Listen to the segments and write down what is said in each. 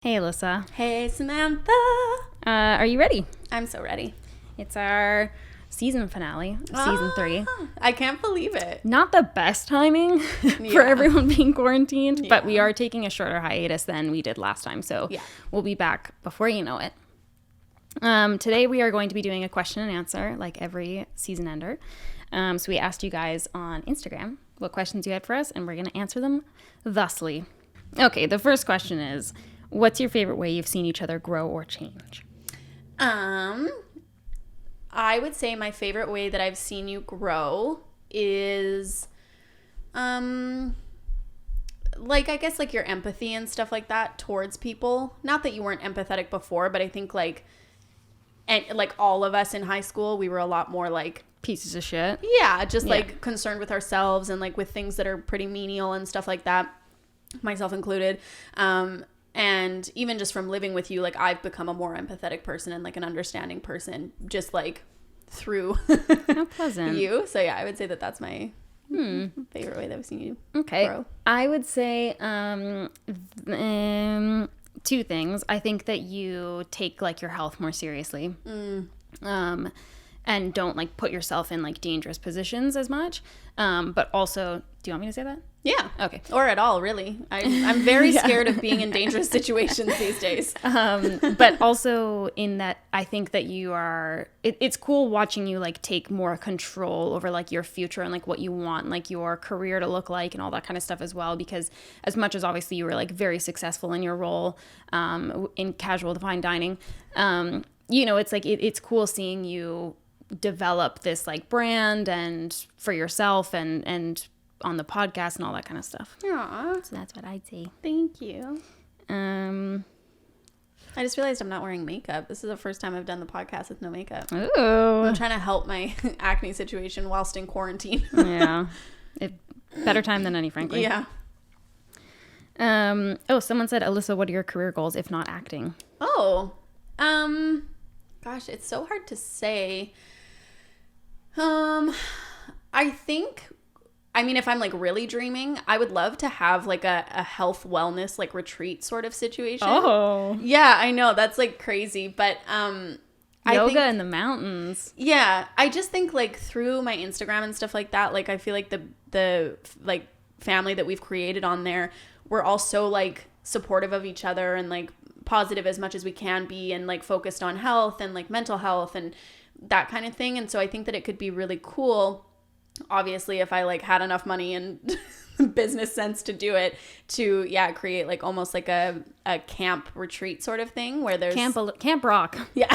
Hey, Alyssa. Hey, Samantha. Are you ready? I'm so ready. It's our season finale, season 3. I can't believe it. Not the best timing for everyone being quarantined, but we are taking a shorter hiatus than we did last time, so we'll be back before you know it. Today we are going to be doing a question and answer like every season ender. So we asked you guys on Instagram what questions you had for us, and we're going to answer them thusly. Okay, the first question is, what's your favorite way you've seen each other grow or change? I would say my favorite way that I've seen you grow is, I guess like your empathy and stuff like that towards people. Not that you weren't empathetic before, but I think like all of us in high school, we were a lot more like pieces of shit. Yeah, just like concerned with ourselves and like with things that are pretty menial and stuff like that, myself included. And even just from living with you, like I've become a more empathetic person and like an understanding person just like through How pleasant. you. So yeah, I would say that that's my favorite way that I've seen you grow. I would say two things. I think that you take like your health more seriously. And don't like put yourself in like dangerous positions as much. But also, do you want me to say that? Yeah. Okay. Or at all, really. I'm very scared of being in dangerous situations these days. But also in that, I think that you are, it's cool watching you like take more control over like your future and like what you want, like your career to look like and all that kind of stuff as well. Because as much as obviously you were like very successful in your role in casual fine dining, you know, it's like, it's cool seeing you develop this like brand and for yourself and on the podcast and all that kind of stuff. Aww. So that's what I'd say. Thank you. I just realized I'm not wearing makeup. This is the first time I've done the podcast with no makeup. Ooh. I'm trying to help my acne situation whilst in quarantine. Yeah. Better time than any, frankly. Yeah. Someone said, Alyssa, what are your career goals if not acting? Oh. Gosh, it's so hard to say. I mean, if I'm like really dreaming, I would love to have like a health wellness like retreat sort of situation. Oh. Yeah, I know. That's like crazy. But yoga in the mountains. Yeah. I just think like through my Instagram and stuff like that, like I feel like the like family that we've created on there, we're all so like supportive of each other and like positive as much as we can be and like focused on health and like mental health and that kind of thing. And so I think that it could be really cool, obviously, if I like had enough money and business sense to do it, to create like almost like a camp retreat sort of thing where there's camp rock. Yeah.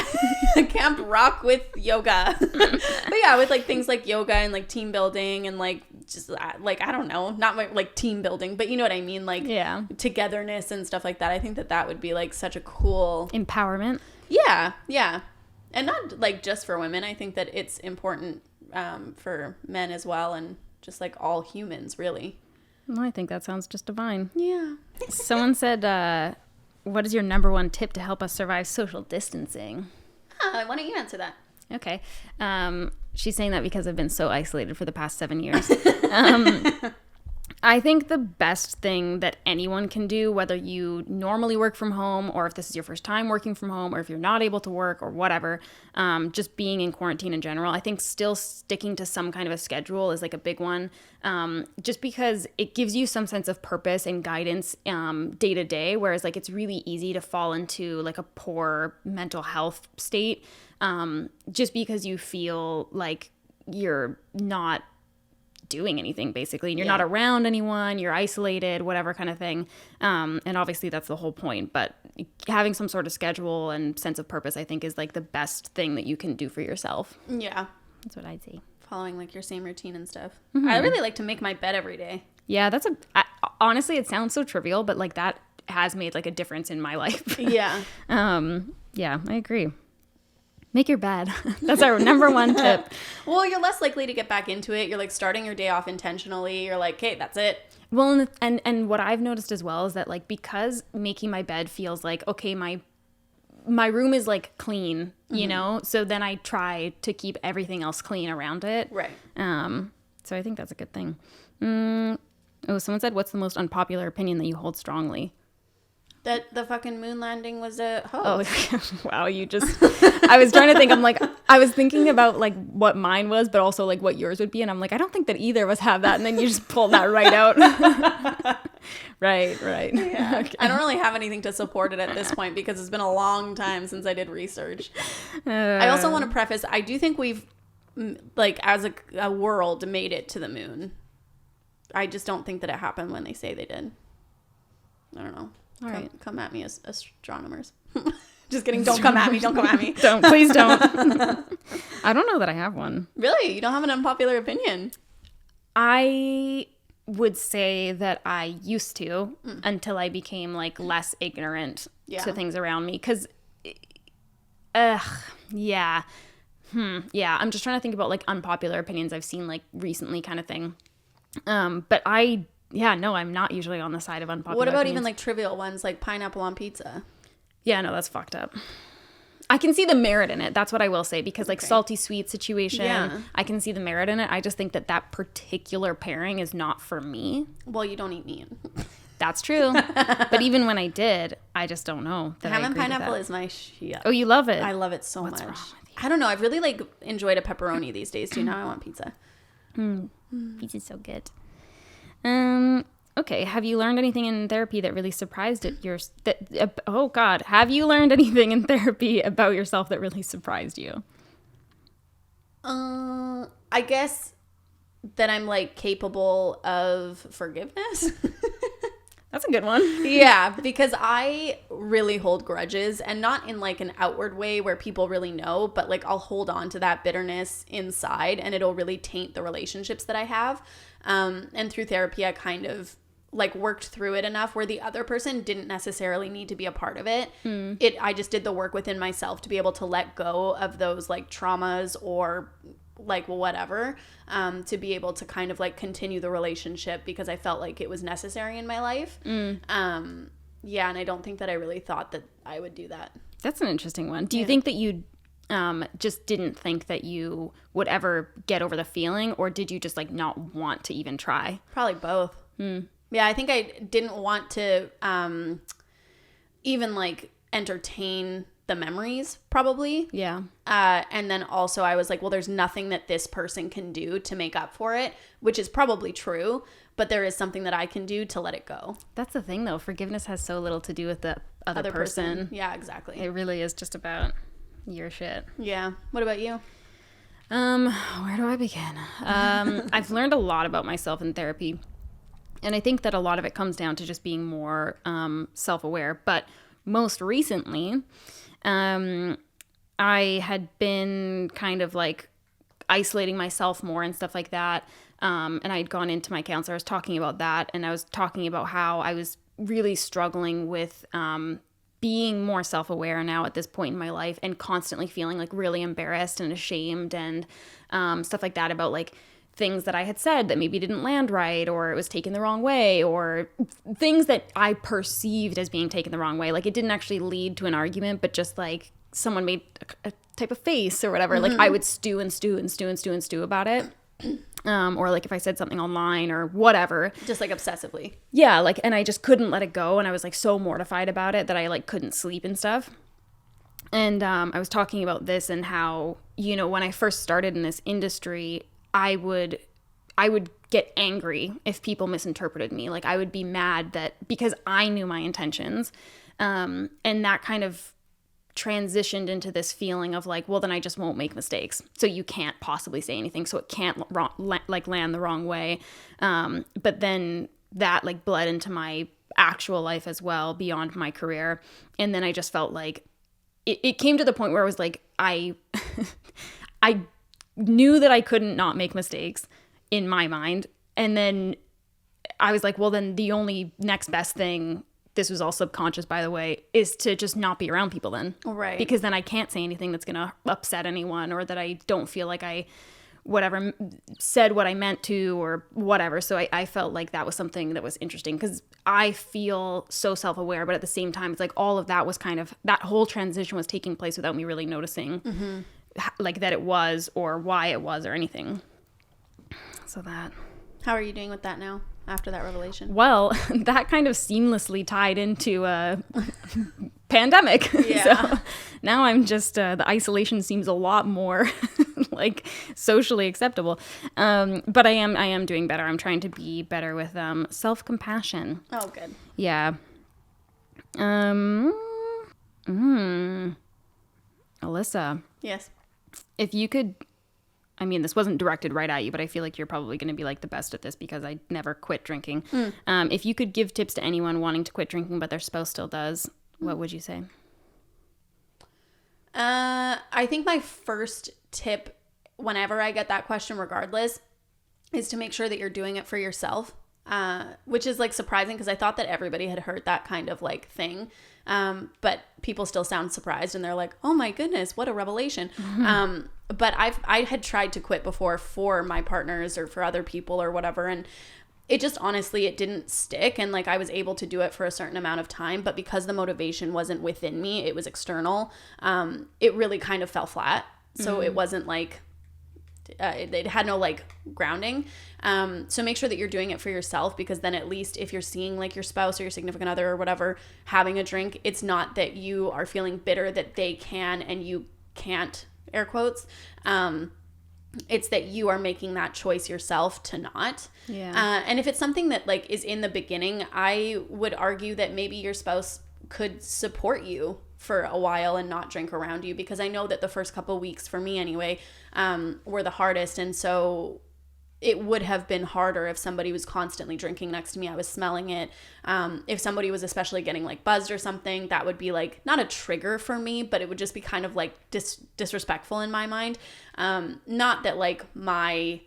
Camp rock with yoga. But yeah, with like things like yoga and like team building and like just like I don't know, not like team building, but you know what I mean, like togetherness and stuff like that. I think that would be like such a cool empowerment. Yeah. And not like just for women. I think that it's important for men as well, and just like all humans, really. Well, I think that sounds just divine. Yeah. Someone said, what is your number one tip to help us survive social distancing? Why don't you answer that? Okay. She's saying that because I've been so isolated for the past 7 years. I think the best thing that anyone can do, whether you normally work from home or if this is your first time working from home or if you're not able to work or whatever, just being in quarantine in general, I think still sticking to some kind of a schedule is like a big one, just because it gives you some sense of purpose and guidance day to day, whereas like it's really easy to fall into like a poor mental health state just because you feel like you're not doing anything basically and you're not around anyone, you're isolated, whatever kind of thing, and obviously that's the whole point, but having some sort of schedule and sense of purpose I think is like the best thing that you can do for yourself. Yeah, that's what I'd say. Following like your same routine and stuff. I really like to make my bed every day. Yeah, honestly it sounds so trivial, but like that has made like a difference in my life. Yeah. Yeah, I agree. Make your bed. That's our number one tip. Well, you're less likely to get back into it. You're like starting your day off intentionally. You're like, okay, that's it. Well, and what I've noticed as well is that like because making my bed feels like, okay, my room is like clean, you know? So then I try to keep everything else clean around it. Right. So I think that's a good thing. Someone said, what's the most unpopular opinion that you hold strongly? That the fucking moon landing was a hoax. Oh, wow. I was trying to think. I was thinking about like what mine was, but also like what yours would be. And I'm like, I don't think that either of us have that. And then you just pulled that right out. Right. Yeah. Okay. I don't really have anything to support it at this point because it's been a long time since I did research. I also want to preface, I do think we've, like, as a world, made it to the moon. I just don't think that it happened when they say they did. I don't know. All right. Come at me as astronomers. Just kidding. Don't come at me. Please don't. I don't know that I have one. Really? You don't have an unpopular opinion? I would say that I used to until I became like less ignorant to things around me. Because, yeah. Yeah. I'm just trying to think about like unpopular opinions I've seen like recently kind of thing. But I'm not usually on the side of unpopular What about opinions. even like trivial ones like pineapple on pizza? Yeah, no, that's fucked up. I can see the merit in it. That's what I will say. Because like salty sweet situation, I can see the merit in it. I just think that particular pairing is not for me. Well, you don't eat meat. That's true. But even when I did, I just don't know that Ham and pineapple is my shit. Oh, you love it? I love it so What's much. wrong with you? I don't know. I've really like enjoyed a pepperoni these days too. Now I want pizza. Pizza's so good. Okay. Have you learned anything in therapy that really surprised oh God. Have you learned anything in therapy about yourself that really surprised you? I guess that I'm like capable of forgiveness. That's a good one. Yeah, because I really hold grudges, and not in like an outward way where people really know, but like I'll hold on to that bitterness inside and it'll really taint the relationships that I have. And through therapy, I kind of like worked through it enough where the other person didn't necessarily need to be a part of it. I just did the work within myself to be able to let go of those like traumas or like whatever, to be able to kind of like continue the relationship because I felt like it was necessary in my life. Yeah, and I don't think that I really thought that I would do that. That's an interesting one. Do you think that you just didn't think that you would ever get over the feeling, or did you just like not want to even try? Probably both. Yeah, I think I didn't want to even like entertain the memories, probably. Yeah. And then also I was like, well, there's nothing that this person can do to make up for it, which is probably true, but there is something that I can do to let it go. That's the thing, though. Forgiveness has so little to do with the other person. Yeah, exactly. It really is just about your shit. Yeah. What about you? Where do I begin? I've learned a lot about myself in therapy, and I think that a lot of it comes down to just being more self-aware. But most recently, I had been kind of like isolating myself more and stuff like that. And I had gone into my counselor. I was talking about that, and I was talking about how I was really struggling with being more self-aware now at this point in my life, and constantly feeling like really embarrassed and ashamed and stuff like that about like things that I had said that maybe didn't land right, or it was taken the wrong way, or things that I perceived as being taken the wrong way. Like it didn't actually lead to an argument, but just like someone made a type of face or whatever. Like I would stew about it. Or like if I said something online or whatever. Just like obsessively. Yeah, like, and I just couldn't let it go, and I was like so mortified about it that I like couldn't sleep and stuff. And I was talking about this and how, you know, when I first started in this industry, I would get angry if people misinterpreted me. Like I would be mad that because I knew my intentions, and that kind of transitioned into this feeling of like, well, then I just won't make mistakes. So you can't possibly say anything. So it can't land the wrong way. But then that like bled into my actual life as well, beyond my career. And then I just felt like it came to the point where I was like, I knew that I couldn't not make mistakes in my mind. And then I was like, well, then the only next best thing, this was all subconscious, by the way, is to just not be around people then. Right. Because then I can't say anything that's going to upset anyone, or that I don't feel like I said what I meant to or whatever. So I felt like that was something that was interesting, because I feel so self-aware, but at the same time, it's like all of that was kind of, that whole transition was taking place without me really noticing like that it was, or why it was, or anything. So that. How are you doing with that now? after that revelation? Well, that kind of seamlessly tied into a pandemic. Yeah. So now I'm just, the isolation seems a lot more like socially acceptable. But I am doing better. I'm trying to be better with self-compassion. Oh, good. Yeah. Alyssa, Yes. if you could, I mean, this wasn't directed right at you, but I feel like you're probably going to be like the best at this because I never quit drinking. If you could give tips to anyone wanting to quit drinking, but their spouse still does, what would you say? I think my first tip, whenever I get that question, regardless, is to make sure that you're doing it for yourself. Which is like surprising because I thought that everybody had heard that kind of like thing. But people still sound surprised and they're like, oh my goodness, what a revelation. But I had tried to quit before for my partners or for other people or whatever. And it just, honestly, it didn't stick. And like, I was able to do it for a certain amount of time, but because the motivation wasn't within me, it was external. It really kind of fell flat. So it wasn't like, it had no like grounding. So make sure that you're doing it for yourself, because then at least if you're seeing like your spouse or your significant other or whatever having a drink, it's not that you are feeling bitter that they can and you can't, air quotes. It's that you are making that choice yourself to not. Yeah. And if it's something that like is in the beginning, I would argue that maybe your spouse could support you for a while and not drink around you, because I know that the first couple weeks, for me anyway, were the hardest. And so it would have been harder if somebody was constantly drinking next to me. I was smelling it. If somebody was especially getting like buzzed or something, that would be like not a trigger for me, but it would just be kind of like disrespectful in my mind. Not that like my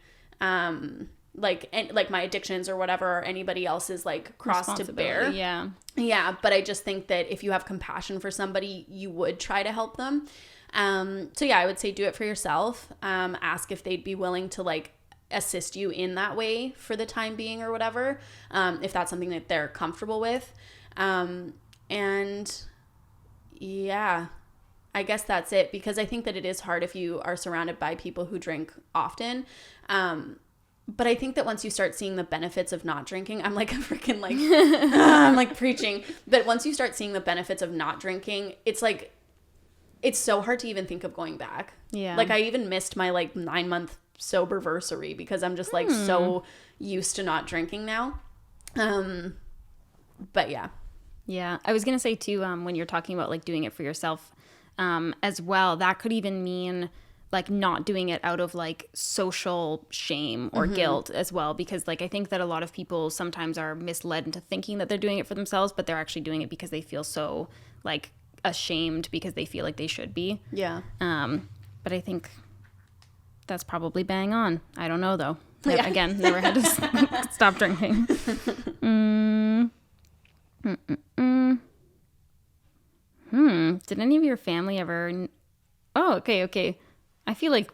like my addictions or whatever or anybody else's like cross to bear. Yeah, but I just think that if you have compassion for somebody, you would try to help them. So yeah, I would say do it for yourself. Ask if they'd be willing to like assist you in that way for the time being or whatever, if that's something that they're comfortable with. And yeah, I guess that's it, because I think that it is hard if you are surrounded by people who drink often. But I think that once you start seeing the benefits of not drinking, I'm like a freaking like, I'm like preaching. But once you start seeing the benefits of not drinking, it's like, it's so hard to even think of going back. Yeah. Like I even missed my like 9-month soberversary because I'm just like so used to not drinking now. But yeah. Yeah. I was going to say too, when you're talking about like doing it for yourself, as well, that could even mean like not doing it out of like social shame or guilt as well, because like I think that a lot of people sometimes are misled into thinking that they're doing it for themselves, but they're actually doing it because they feel so like ashamed because they feel like they should be. Yeah. But I think that's probably bang on. I don't know though. Yeah. Again, never had to stop drinking. Did any of your family ever? Oh, okay. I feel like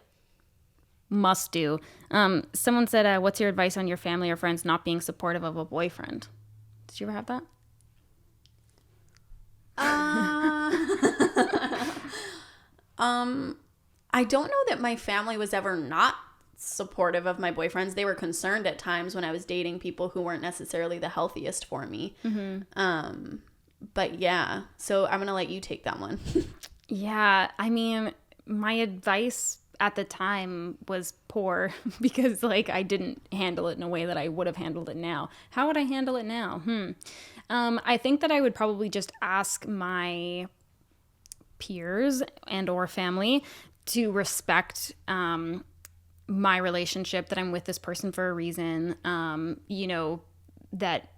must do. Someone said, what's your advice on your family or friends not being supportive of a boyfriend? Did you ever have that? I don't know that my family was ever not supportive of my boyfriends. They were concerned at times when I was dating people who weren't necessarily the healthiest for me. But yeah, so I'm going to let you take that one. Yeah, I mean, my advice at the time was poor because like I didn't handle it in a way that I would have handled it now. How would I handle it now? I think that I would probably just ask my peers and or family to respect my relationship, that I'm with this person for a reason, that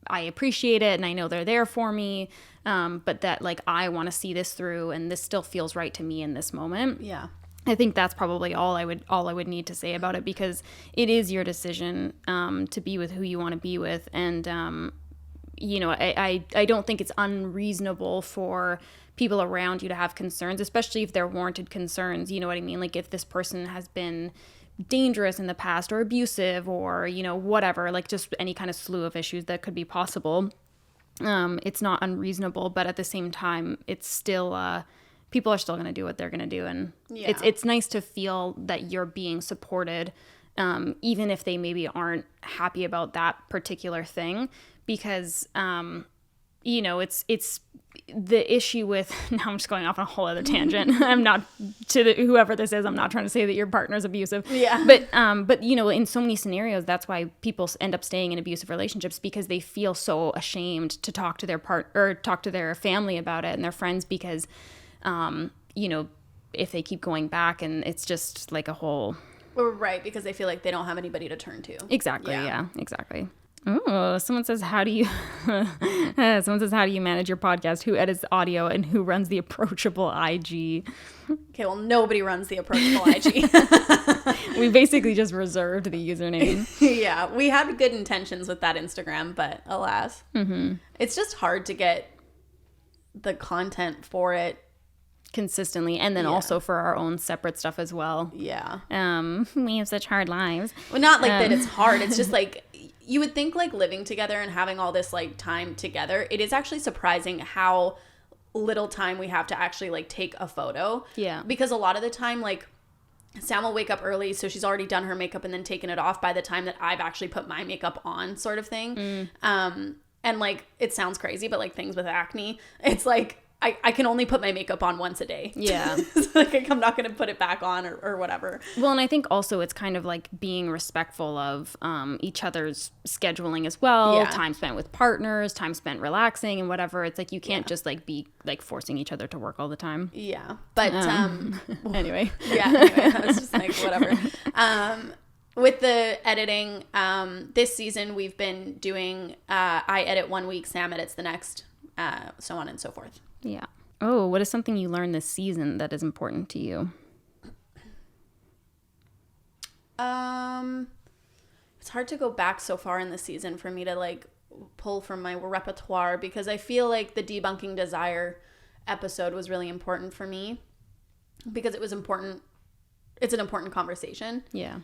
I appreciate it and I know they're there for me, but that like I want to see this through and this still feels right to me in this moment. Yeah. I think that's probably all I would need to say about it, because it is your decision to be with who you want to be with. And I don't think it's unreasonable for people around you to have concerns, especially if they're warranted concerns. You know what I mean? Like if this person has been dangerous in the past or abusive or, whatever, like just any kind of slew of issues that could be possible. It's not unreasonable, but at the same time, it's still, people are still going to do what they're going to do. And it's nice to feel that you're being supported even if they maybe aren't happy about that particular thing, because it's the issue with, now I'm just going off on a whole other tangent. I'm not, whoever this is, I'm not trying to say that your partner's abusive. Yeah. But in so many scenarios, that's why people end up staying in abusive relationships, because they feel so ashamed to talk to their talk to their family about it and their friends, because, if they keep going back, and it's just like a whole. Right, because they feel like they don't have anybody to turn to. Exactly. Yeah, exactly. Oh, someone says, how do you manage your podcast? Who edits the audio and who runs the approachable IG? Okay, well, nobody runs the approachable IG. We basically just reserved the username. Yeah, we had good intentions with that Instagram, but alas. It's just hard to get the content for it consistently, and then also for our own separate stuff as well. Yeah. We have such hard lives. Well, not like that it's hard. It's just like, you would think like living together and having all this like time together, it is actually surprising how little time we have to actually like take a photo. Yeah. Because a lot of the time, like, Sam will wake up early, so she's already done her makeup and then taken it off by the time that I've actually put my makeup on, sort of thing. And like, it sounds crazy, but like things with acne, it's like, I can only put my makeup on once a day. Yeah. So like, I'm not going to put it back on or whatever. Well, and I think also it's kind of like being respectful of each other's scheduling as well. Yeah. Time spent with partners, time spent relaxing and whatever. It's like you can't just like be like forcing each other to work all the time. Yeah. But anyway. Yeah. Anyway, I was just like, whatever. With the editing, this season we've been doing, I edit 1 week, Sam edits the next, so on and so forth. Yeah. Oh, what is something you learned this season that is important to you? It's hard to go back so far in the season for me to like pull from my repertoire, because I feel like the debunking desire episode was really important for me, because it was important. It's an important conversation. Yeah.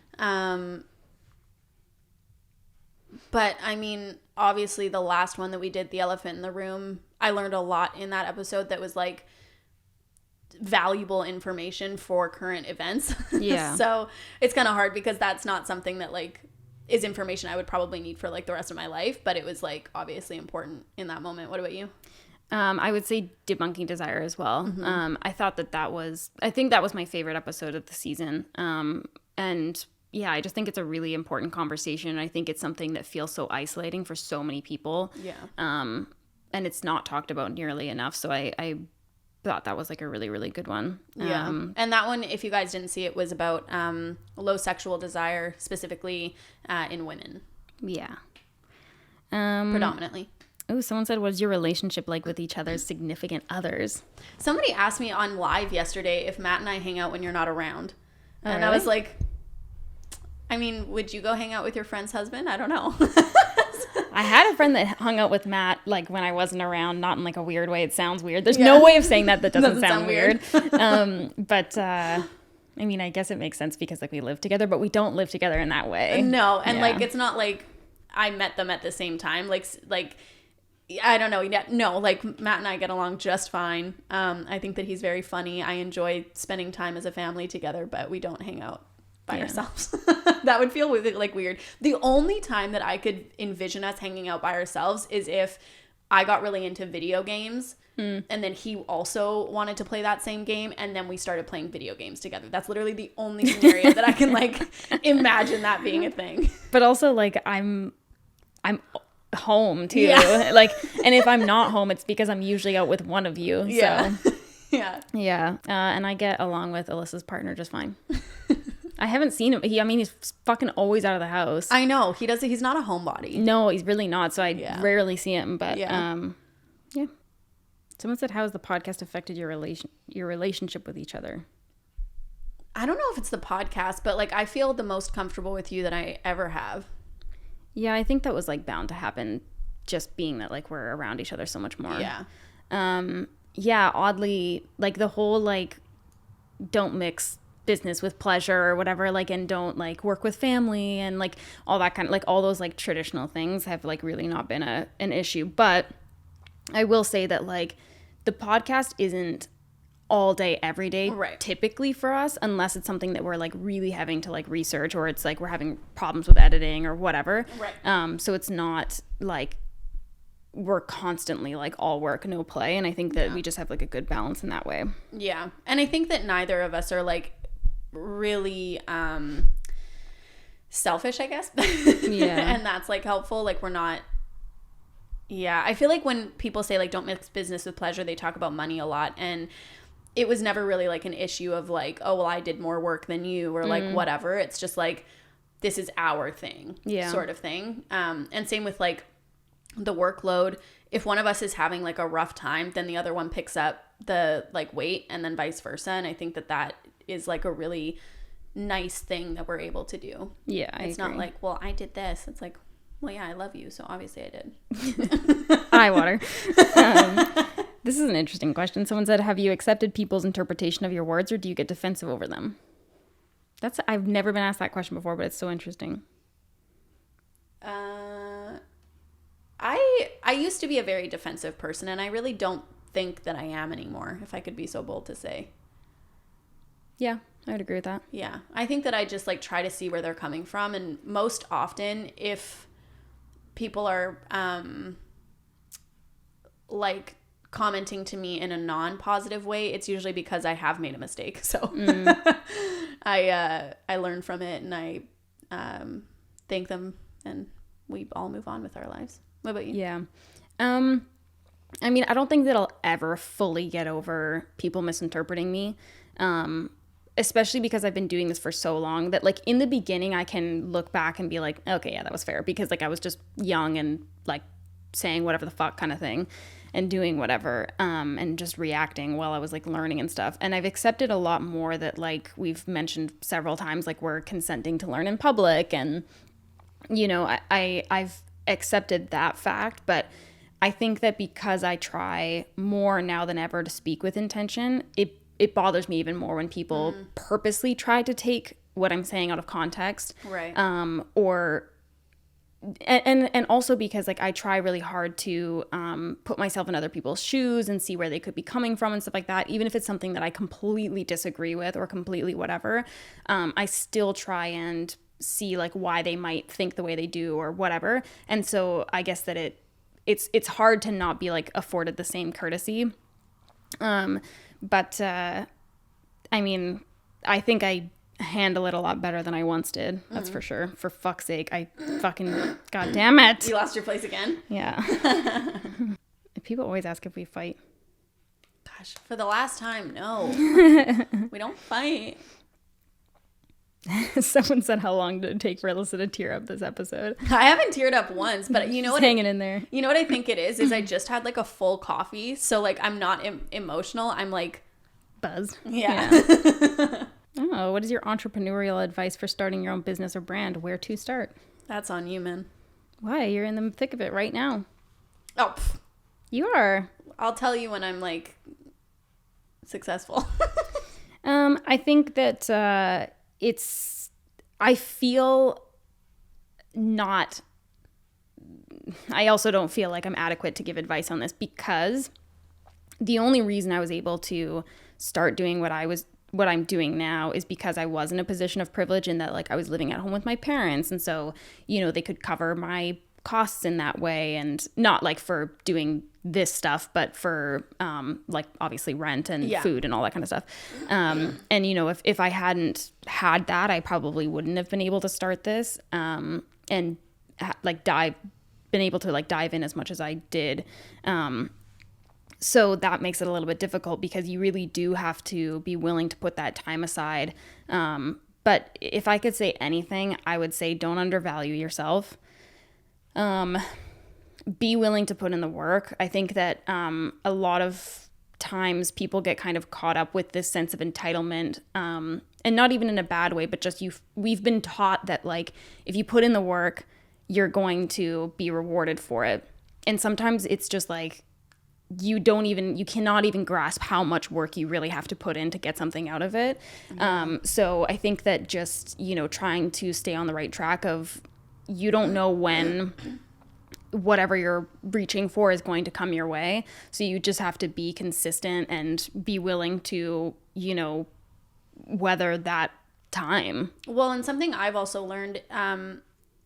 But I mean, obviously the last one that we did, the elephant in the room, I learned a lot in that episode that was like valuable information for current events. Yeah. So it's kind of hard, because that's not something that like is information I would probably need for like the rest of my life, but it was like obviously important in that moment. What about you? I would say debunking desire as well. I thought I think that was my favorite episode of the season. And yeah, I just think it's a really important conversation. I think it's something that feels so isolating for so many people. Yeah. And it's not talked about nearly enough. So I thought that was like a really, really good one. Yeah. And that one, if you guys didn't see it, was about low sexual desire, specifically in women. Yeah. Predominantly. Oh, someone said, what is your relationship like with each other's significant others? Somebody asked me on live yesterday if Matt and I hang out when you're not around. Oh, and really? I was like, I mean, would you go hang out with your friend's husband? I don't know. I had a friend that hung out with Matt like when I wasn't around, not in like a weird way. It sounds weird. There's no way of saying that doesn't sound weird. But I mean, I guess it makes sense because like we live together, but we don't live together in that way. No, and like it's not like I met them at the same time. Like I don't know. No, like Matt and I get along just fine. I think that he's very funny. I enjoy spending time as a family together, but we don't hang out by ourselves. That would feel like weird. The only time that I could envision us hanging out by ourselves is if I got really into video games and then he also wanted to play that same game, and then we started playing video games together. That's literally the only scenario that I can like imagine that being a thing. But also like I'm home too. Like, and if I'm not home, it's because I'm usually out with one of you. Yeah. So. Yeah. And I get along with Alyssa's partner just fine. I haven't seen him. He's fucking always out of the house. I know. He's not a homebody. No, he's really not. So I rarely see him. But yeah. Someone said, how has the podcast affected your relationship with each other? I don't know if it's the podcast, but like I feel the most comfortable with you that I ever have. Yeah, I think that was like bound to happen, just being that like we're around each other so much more. Yeah. Yeah, oddly, like the whole like don't mix business with pleasure or whatever, like, and don't like work with family and like all that kind of like all those like traditional things have like really not been an issue. But I will say that like the podcast isn't all day, every day, Right. typically for us, unless it's something that we're like really having to like research, or it's like we're having problems with editing or whatever. Right. So it's not like we're constantly like all work, no play. And I think that we just have like a good balance in that way. Yeah. And I think that neither of us are like really selfish, I guess. Yeah. And that's like helpful. Like we're not. Yeah. I feel like when people say like don't mix business with pleasure, they talk about money a lot. And it was never really like an issue of like, oh, well, I did more work than you, or like whatever. It's just like, this is our thing, sort of thing. And same with like the workload. If one of us is having like a rough time, then the other one picks up the like weight, and then vice versa. And I think that that is like a really nice thing that we're able to do. Yeah, it's agree. not like, well, I did this. It's like, well, yeah, I love you, so obviously I did. Eye water. This is an interesting question. Someone said, have you accepted people's interpretation of your words, or do you get defensive over them? I've never been asked that question before, but it's so interesting. I used to be a very defensive person, and I really don't think that I am anymore, if I could be so bold to say. Yeah, I would agree with that. Yeah. I think that I just like try to see where they're coming from, and most often if people are like commenting to me in a non-positive way, it's usually because I have made a mistake. So I learn from it, and I thank them, and we all move on with our lives. What about you? Yeah. I mean, I don't think that I'll ever fully get over people misinterpreting me. Especially because I've been doing this for so long that like in the beginning I can look back and be like, okay, yeah, that was fair, because like I was just young and like saying whatever the fuck kind of thing and doing whatever, and just reacting while I was like learning and stuff. And I've accepted a lot more that, like we've mentioned several times, like we're consenting to learn in public, and you know, I've accepted that fact. But I think that because I try more now than ever to speak with intention, it bothers me even more when people purposely try to take what I'm saying out of context. Right. And also because like I try really hard to put myself in other people's shoes and see where they could be coming from and stuff like that. Even if it's something that I completely disagree with or completely whatever, I still try and see like why they might think the way they do or whatever. And so I guess that it's hard to not be like afforded the same courtesy. But I mean, I think I handle it a lot better than I once did. That's for sure. For fuck's sake, I fucking, god damn it. You lost your place again? Yeah. People always ask if we fight. Gosh, for the last time, no. We don't fight. Someone said, how long did it take for Alyssa to tear up this episode? I haven't teared up once, but you know Just what? Hanging in there. You know what I think it is I just had like a full coffee. So like I'm not emotional. I'm like buzzed. Yeah. Oh, what is your entrepreneurial advice for starting your own business or brand? Where to start? That's on you, man. Why? You're in the thick of it right now. Oh, You are. I'll tell you when I'm like successful. I think that I feel not, I also don't feel like I'm adequate to give advice on this, because the only reason I was able to start doing what I'm doing now is because I was in a position of privilege, in that like I was living at home with my parents, and so, you know, they could cover my costs in that way, and not like for doing this stuff, but for like obviously rent and food and all that kind of stuff. And you know, if I hadn't had that, I probably wouldn't have been able to start this and been able to like dive in as much as I did. So that makes it a little bit difficult, because you really do have to be willing to put that time aside. But if I could say anything, I would say don't undervalue yourself. Be willing to put in the work. I think that a lot of times people get kind of caught up with this sense of entitlement, and not even in a bad way, but just we've been taught that like if you put in the work, you're going to be rewarded for it. And sometimes it's just like you cannot even grasp how much work you really have to put in to get something out of it. So I think that just, you know, trying to stay on the right track of, you don't know when whatever you're reaching for is going to come your way. So you just have to be consistent and be willing to, you know, weather that time. Well, and something I've also learned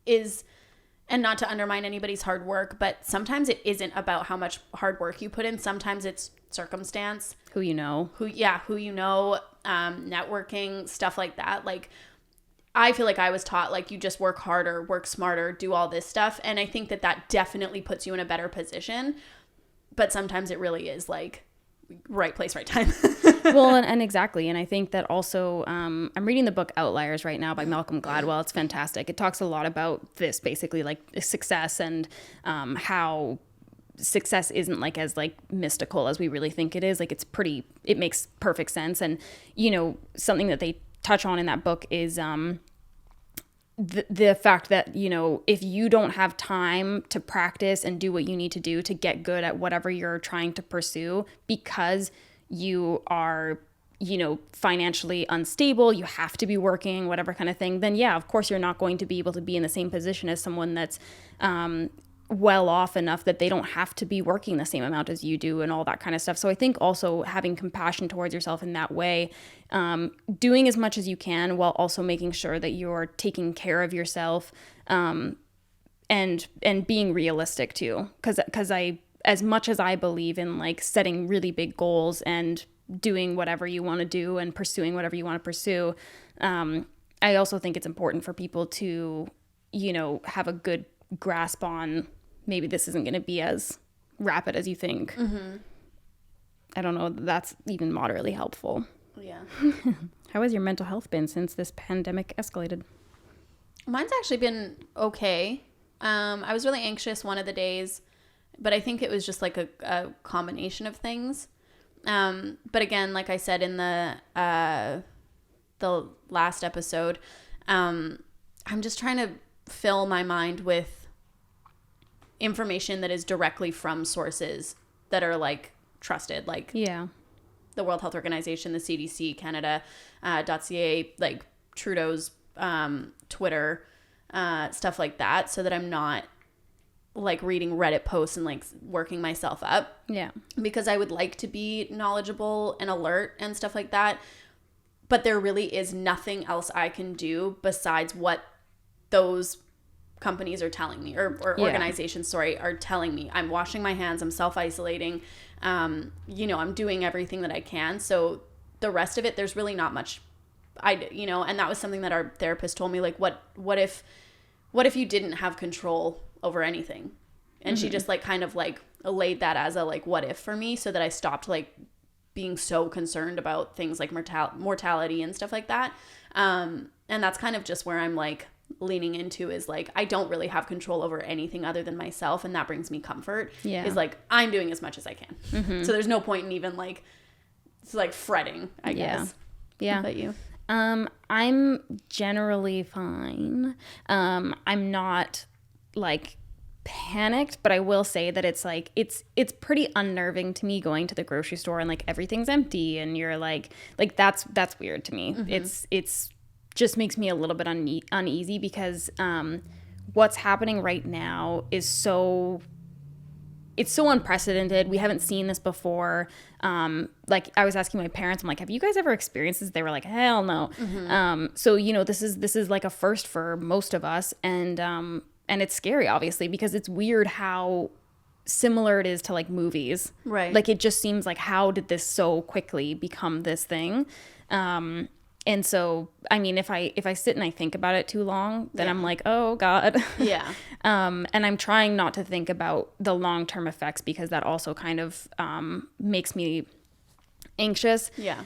is, and not to undermine anybody's hard work, but sometimes it isn't about how much hard work you put in. Sometimes it's circumstance. Who you know. Who you know, networking, stuff like that. Like, I feel like I was taught, like, you just work harder, work smarter, do all this stuff. And I think that definitely puts you in a better position. But sometimes it really is, like, right place, right time. Well, and exactly. And I think that also, I'm reading the book Outliers right now by Malcolm Gladwell. It's fantastic. It talks a lot about this, basically, like, success and how success isn't like as like mystical as we really think it is. Like, it makes perfect sense. And, you know, something that they touch on in that book is the fact that, you know, if you don't have time to practice and do what you need to do to get good at whatever you're trying to pursue because you are, you know, financially unstable, you have to be working, whatever kind of thing, then yeah, of course you're not going to be able to be in the same position as someone that's well off enough that they don't have to be working the same amount as you do and all that kind of stuff. So I think also having compassion towards yourself in that way, doing as much as you can while also making sure that you're taking care of yourself, and being realistic too. Because I, as much as I believe in like setting really big goals and doing whatever you want to do and pursuing whatever you want to pursue, I also think it's important for people to, you know, have a good grasp on maybe this isn't going to be as rapid as you think. Mm-hmm. I don't know if that's even moderately helpful. Yeah. How has your mental health been since this pandemic escalated? Mine's actually been okay. I was really anxious one of the days, but I think it was just like a combination of things. But again, like I said in the last episode, I'm just trying to fill my mind with information that is directly from sources that are like trusted, like the World Health Organization, the CDC, Canada, .ca, like Trudeau's Twitter, stuff like that, so that I'm not like reading Reddit posts and like working myself up. Yeah. Because I would like to be knowledgeable and alert and stuff like that. But there really is nothing else I can do besides what those companies are telling me, or organizations, are telling me. I'm washing my hands, I'm self-isolating, you know, I'm doing everything that I can. So the rest of it, there's really not much, and that was something that our therapist told me, like, what if you didn't have control over anything? And she just like kind of like laid that as a like what if for me, so that I stopped like being so concerned about things like mortality and stuff like that. And that's kind of just where I'm like leaning into, is like, I don't really have control over anything other than myself, and that brings me comfort. Is like, I'm doing as much as I can. So there's no point in even like, it's like fretting, I guess. Yeah. How about you? I'm generally fine. I'm not like panicked, but I will say that it's like, it's pretty unnerving to me going to the grocery store and like everything's empty and you're like that's weird to me. It's just makes me a little bit uneasy because what's happening right now is so unprecedented. We haven't seen this before. Like I was asking my parents, I'm like, have you guys ever experienced this? They were like, hell no. So, you know, this is like a first for most of us. And it's scary, obviously, because it's weird how similar it is to like movies. Right. Like it just seems like, how did this so quickly become this thing? And so, I mean, if I sit and I think about it too long, then I'm like, oh God. Yeah. And I'm trying not to think about the long-term effects, because that also kind of makes me anxious. Yeah.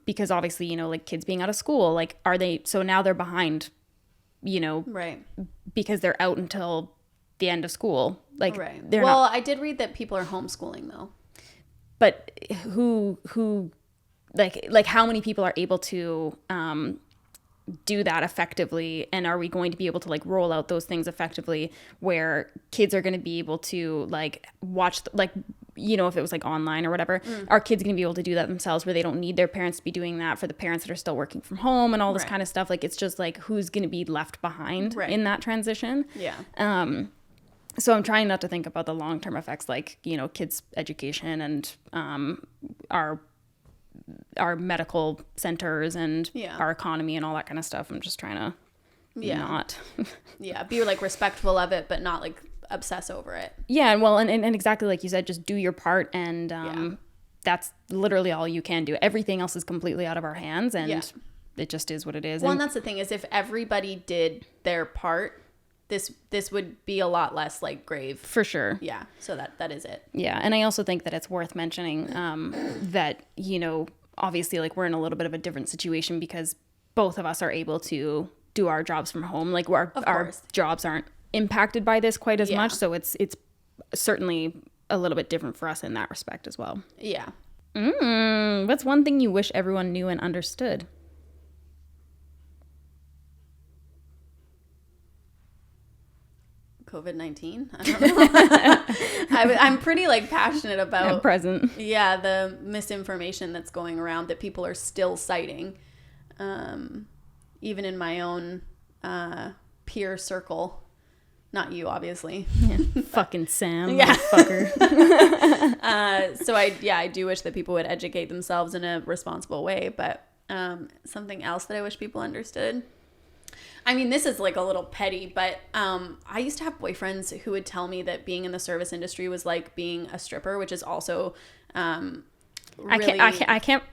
Because obviously, you know, like kids being out of school, like so now they're behind, you know, right, because they're out until the end of school. Like, right. I did read that people are homeschooling though. But who like how many people are able to do that effectively, and are we going to be able to like roll out those things effectively where kids are going to be able to like watch like, you know, if it was like online or whatever, are kids going to be able to do that themselves, where they don't need their parents to be doing that for the parents that are still working from home and all this kind of stuff? Like, it's just like, who's going to be left behind in that transition? Yeah. So I'm trying not to think about the long-term effects, like, you know, kids' education and our medical centers and our economy and all that kind of stuff. I'm just trying to not. Be like respectful of it, but not like obsess over it. Yeah, well, and exactly like you said, just do your part, and that's literally all you can do. Everything else is completely out of our hands, and it just is what it is. Well, and that's the thing, is if everybody did their part, this would be a lot less like grave. For sure. Yeah. So that is it. Yeah. And I also think that it's worth mentioning that, you know, obviously like we're in a little bit of a different situation because both of us are able to do our jobs from home. Like our jobs aren't impacted by this quite as much. So it's certainly a little bit different for us in that respect as well. Yeah. What's one thing you wish everyone knew and understood? COVID-19. I don't know. I'm pretty like passionate about at present. Yeah, the misinformation that's going around that people are still citing, even in my own peer circle. Not you, obviously. Yeah, fucking Sam, motherfucker. So I do wish that people would educate themselves in a responsible way. But something else that I wish people understood. I mean, this is like a little petty, but I used to have boyfriends who would tell me that being in the service industry was like being a stripper, which is also really... I can't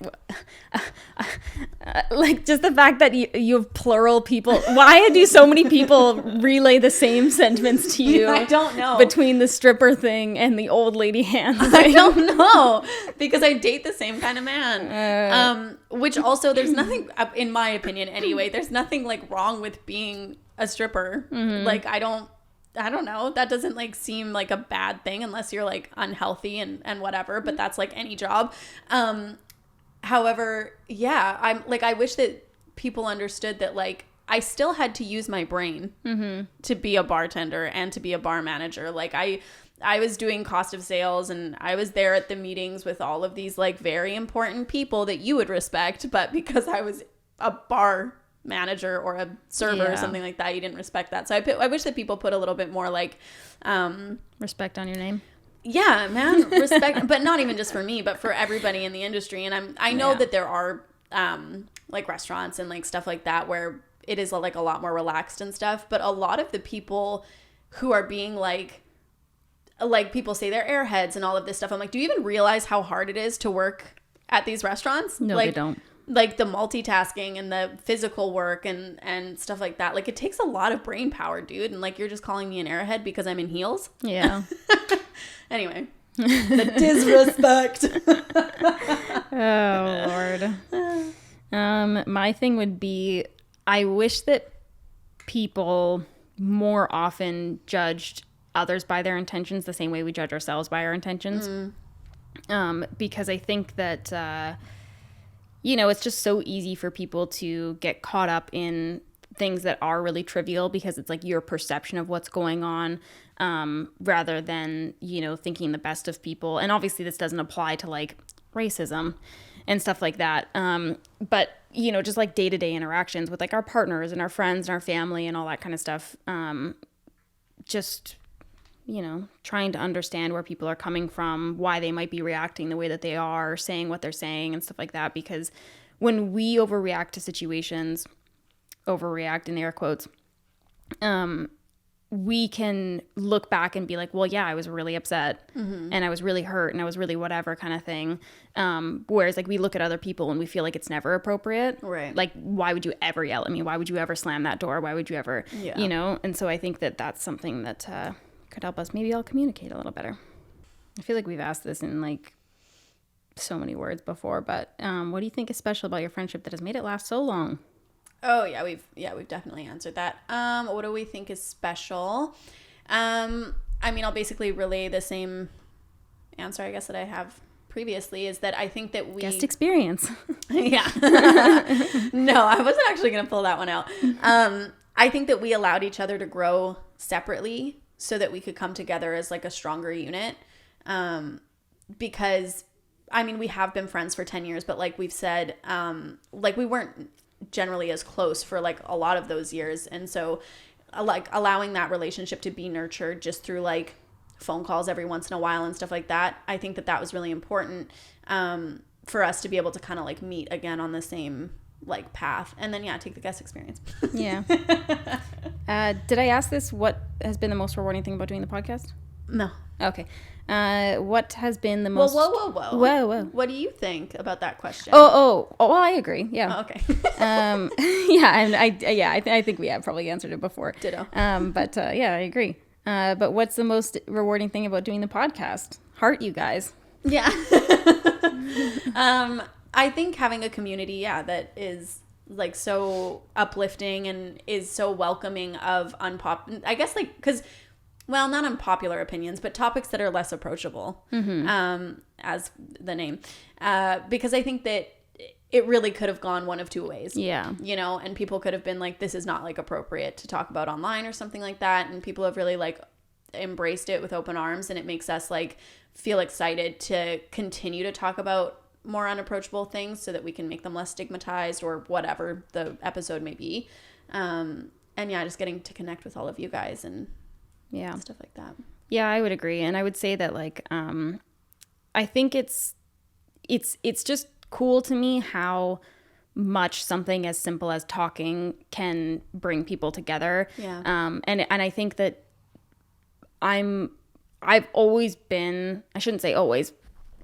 like just the fact that you have plural people. Why do so many people relay the same sentiments to you? I don't know. Between the stripper thing and the old lady hand thing. I don't know, because I date the same kind of man. Which also, there's nothing, in my opinion anyway, there's nothing like wrong with being a stripper. Like I don't know. That doesn't like seem like a bad thing unless you're like unhealthy and whatever, but that's like any job. However, yeah, I'm like, I wish that people understood that like I still had to use my brain to be a bartender and to be a bar manager. Like I was doing cost of sales and I was there at the meetings with all of these like very important people that you would respect, but because I was a bar manager or a server or something like that, you didn't respect that. So I wish that people put a little bit more like respect on your name. Yeah, man, respect, but not even just for me, but for everybody in the industry. And I know that there are like restaurants and like stuff like that where it is like a lot more relaxed and stuff, but a lot of the people who are being like people say they're airheads and all of this stuff, I'm like, do you even realize how hard it is to work at these restaurants? No, like, they don't. Like the multitasking and the physical work and stuff like that. Like it takes a lot of brain power, dude. And like, you're just calling me an airhead because I'm in heels? Yeah. Anyway, the disrespect. Oh, Lord. My thing would be, I wish that people more often judged others by their intentions the same way we judge ourselves by our intentions. Because I think that... you know, it's just so easy for people to get caught up in things that are really trivial because it's like your perception of what's going on, rather than, you know, thinking the best of people. And obviously this doesn't apply to like racism and stuff like that. But, you know, just like day-to-day interactions with like our partners and our friends and our family and all that kind of stuff. Just, you know, trying to understand where people are coming from, why they might be reacting the way that they are, saying what they're saying and stuff like that. Because when we overreact to situations, overreact in air quotes, we can look back and be like, well, yeah, I was really upset and I was really hurt and I was really whatever kind of thing. Whereas like we look at other people and we feel like it's never appropriate. Right. Like, why would you ever yell at me? Why would you ever slam that door? Why would you ever, you know? And so I think that that's something that, could help us maybe all communicate a little better. I feel like we've asked this in like so many words before, but what do you think is special about your friendship that has made it last so long? Oh yeah, we've definitely answered that. What do we think is special? I mean, I'll basically relay the same answer, I guess, that I have previously, is that I think that we... Guest experience. Yeah. No, I wasn't actually going to pull that one out. I think that we allowed each other to grow separately so that we could come together as like a stronger unit. Because, I mean, we have been friends for 10 years, but like we've said, like we weren't generally as close for like a lot of those years. And so like allowing that relationship to be nurtured just through like phone calls every once in a while and stuff like that. I think that was really important for us to be able to kind of like meet again on the same like path, and then take the guest experience. Yeah. Did I ask this? What has been the most rewarding thing about doing the podcast? No. Okay. What has been the most? Whoa. What do you think about that question? Oh. Well, I agree. Yeah. Oh, okay. Yeah, and I think we have probably answered it before. Ditto. But yeah, I agree. But what's the most rewarding thing about doing the podcast? Heart, you guys. Yeah. I think having a community, that is like so uplifting and is so welcoming of I guess like, because, well, not unpopular opinions, but topics that are less approachable, as the name, because I think that it really could have gone one of two ways. Yeah. And people could have been like, this is not like appropriate to talk about online or something like that. And people have really like embraced it with open arms, and it makes us like feel excited to continue to talk about more unapproachable things so that we can make them less stigmatized or whatever the episode may be. And just getting to connect with all of you guys and stuff like that. Yeah, I would agree. And I would say that like, I think it's just cool to me how much something as simple as talking can bring people together. Yeah. And I think that I've always been, I shouldn't say always,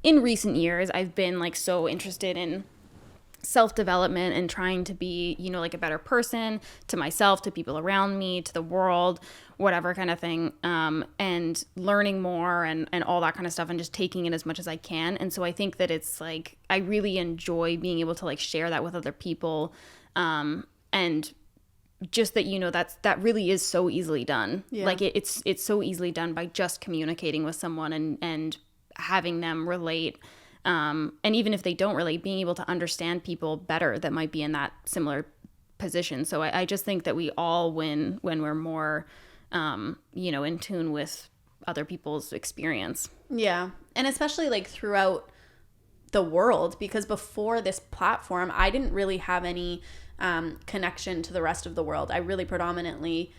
in recent years, I've been like so interested in self-development and trying to be, like a better person to myself, to people around me, to the world, whatever kind of thing, and learning more and all that kind of stuff, and just taking it as much as I can. And so I think that it's like, I really enjoy being able to like share that with other people, and just that, that really is so easily done. Yeah. Like it's so easily done by just communicating with someone and having them relate. And even if they don't relate, being able to understand people better that might be in that similar position. So I just think that we all win when we're more, in tune with other people's experience. Yeah. And especially like throughout the world, because before this platform, I didn't really have any connection to the rest of the world. I really predominantly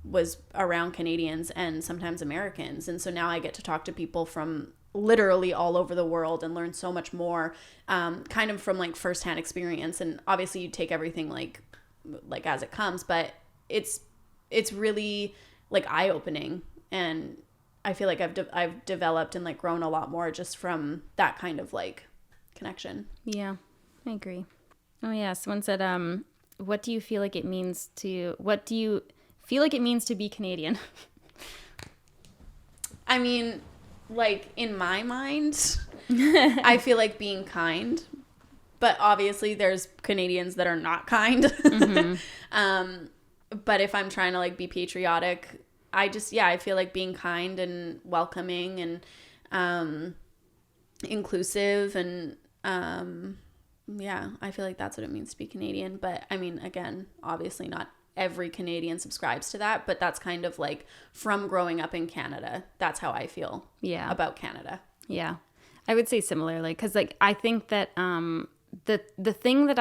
was around Canadians and sometimes Americans. And so now I get to talk to people from literally all over the world and learn so much more, kind of from like firsthand experience. And obviously you take everything like as it comes, but it's really like eye-opening. And I feel like I've developed and like grown a lot more just from that kind of like connection. Yeah, I agree. Oh yeah, someone said, what do you feel like it means to be Canadian? I mean, like in my mind, I feel like being kind, but obviously there's Canadians that are not kind. Mm-hmm. But if I'm trying to like be patriotic, I feel like being kind and welcoming and inclusive and I feel like that's what it means to be Canadian. But I mean, again, obviously not every Canadian subscribes to that, but that's kind of like from growing up in Canada, that's how I feel about Canada. Yeah. I would say similar, like, cause like, I think that, the thing that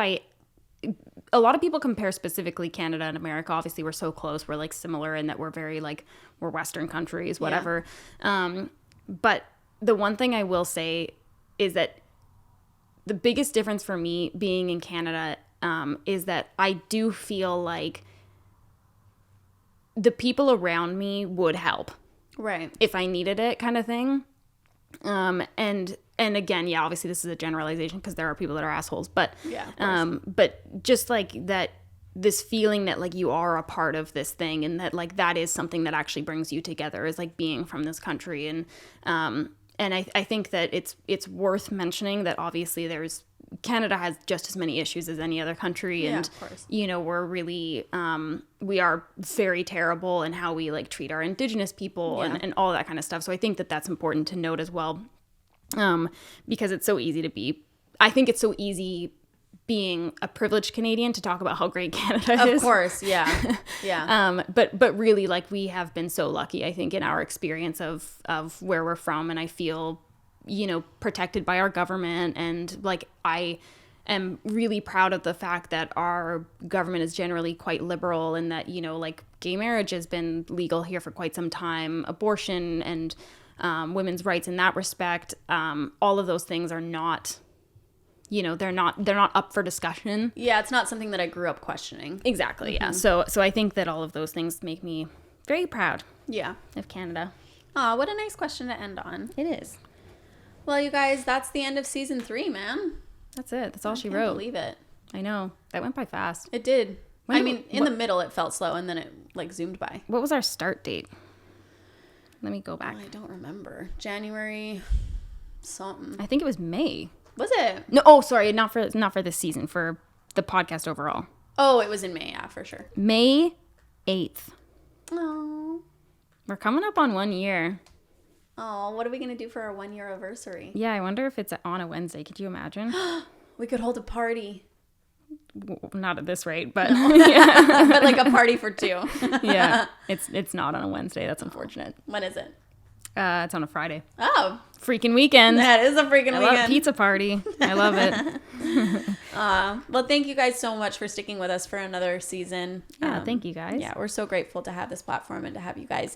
a lot of people compare specifically Canada and America. Obviously we're so close. We're like similar in that we're very like, we're Western countries, whatever. Yeah. But the one thing I will say is that the biggest difference for me being in Canada, is that I do feel like the people around me would help. Right. If I needed it, kind of thing. And again, obviously this is a generalization because there are people that are assholes, but, but just like that, this feeling that like you are a part of this thing and that like, that is something that actually brings you together is like being from this country. And I think that it's worth mentioning that obviously Canada has just as many issues as any other country. And, of course. We're really, we are very terrible in how we like treat our Indigenous people and all that kind of stuff. So I think that that's important to note as well. Because it's so easy I think it's so easy being a privileged Canadian to talk about how great Canada is. Of course. Yeah. Yeah. But really like we have been so lucky, I think, in our experience of where we're from. And I feel, protected by our government. And like, I am really proud of the fact that our government is generally quite liberal and that, like gay marriage has been legal here for quite some time. Abortion and women's rights in that respect, all of those things are not, they're not up for discussion. Yeah, it's not something that I grew up questioning. Exactly. Yeah. So I think that all of those things make me very proud. Yeah. Of Canada. Aw, what a nice question to end on. It is. Well, you guys, that's the end of season 3, man. That's it. That's all she wrote. I can't believe it. I know. That went by fast. It did. In the middle it felt slow, and then it like zoomed by. What was our start date? Let me go back. I don't remember. January something. I think it was May. Was it? No, oh, sorry, not for this season, for the podcast overall. Oh, it was in May, yeah, for sure. May 8th. Oh. We're coming up on 1 year. Oh, what are we going to do for our 1 year anniversary? Yeah, I wonder if it's on a Wednesday. Could you imagine? We could hold a party. Not at this rate, but yeah. But like a party for 2. Yeah, it's not on a Wednesday. That's unfortunate. When is it? It's on a Friday. Oh, freaking weekend. That is a freaking weekend. I love pizza party. I love it. Well, thank you guys so much for sticking with us for another season. Yeah, thank you guys. Yeah, we're so grateful to have this platform and to have you guys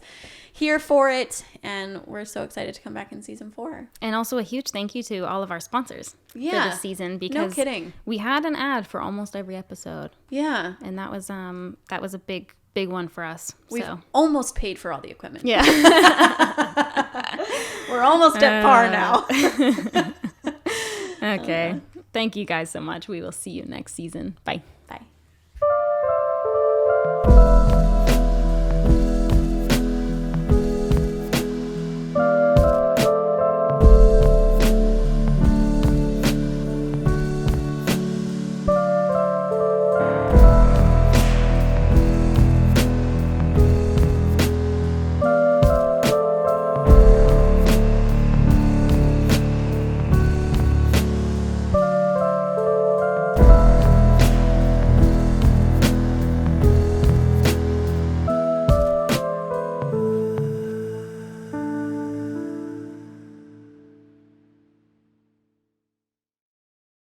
here for it. And we're so excited to come back in season 4. And also a huge thank you to all of our sponsors for this season, because no kidding. We had an ad for almost every episode. Yeah. And that was a big one for us. We've almost paid for all the equipment. Yeah. We're almost at par now. Okay. Thank you guys so much. We will see you next season. Bye.